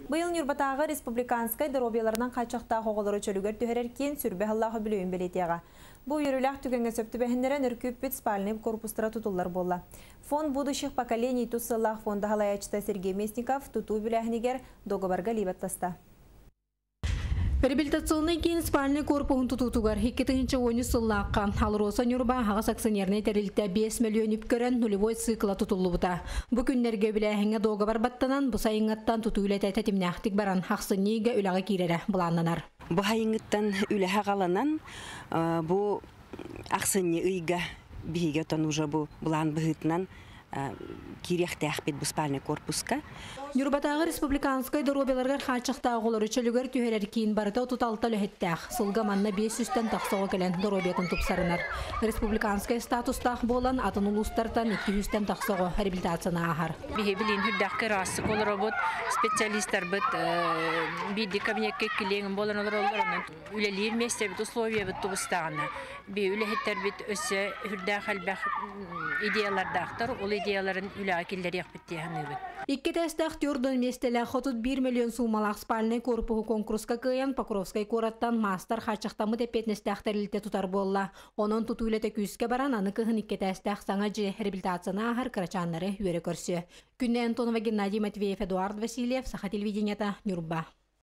Быйыл Нюрбатағы республиканскай дробияларынан қачақта қоғылары чөлігер түхереркен сүрбе Аллахы білуін белетеға. Бұл үйріләқ түгенге сөпті бәхіндерін үркүппіт спальный корпустыра тұтылар болла. Фонд будущих поколений Туссаллах фонда халаячта Сергей Местников тұту біләхінегер доғабарға либаттаста. Реабилитационный кейін спальный корпуғын тұтутуғар 2010 сыллаққа Алроса Нюрба ағас акционеріне тәрілті 5 миллион үпкірін нулевой цикла тұтылы бұта. Бұл күннерге біләхіңе доғы бар баттанан, бұл сайыңаттан тұтуылет әтімнәқтік баран хақсынеге үліға кейрері бұланнанар. Бұл сайыңыттан үліға қаланан, бұл ақсыне ұйға бейге тон ұжа бұлан бұғытынан кирехте ақпет бұл спальный корпуска. Нюрбатағы республиканскай дробияларғар қачықта оғылары чөлігер түйелер кейін барыта тұталты лөхеттәқ. Сылға манна 500-тен тақсығы келен дробиятын тұпсарынар. Республиканскай статустақ болан атын ұлыстартан 200-тен тақсығы реабилитацияна ағар. Бейбілін хүрдәқкі расық олар бұд, специалистар бұд, бейді кабинетке келеңін болан олар оларынан үлелер месте бұд, условия бұд тұбыстағына. Бей үләхеттер бұд өсі хүрдәқ әлбәқ идеялардақтар, ол идеяларын үлі акелдер яқпеттейханы бұд. Иккетестах тюрдон местелі хотут 1 миллион сумалақ спальный корпуғы конкурска кыян Покровскай кораттан мастер хачақтамы депетнестах тәрілті тұтар болла. Оның тұтуылеті күске баран аны кығын иккетестах саңа жи реабилитацияна ағар қырачанлары үйері көрсі. Күнне Антонова Геннадий Матвеев, Эдуард Васильев, Саха телевидениета, Нюрба.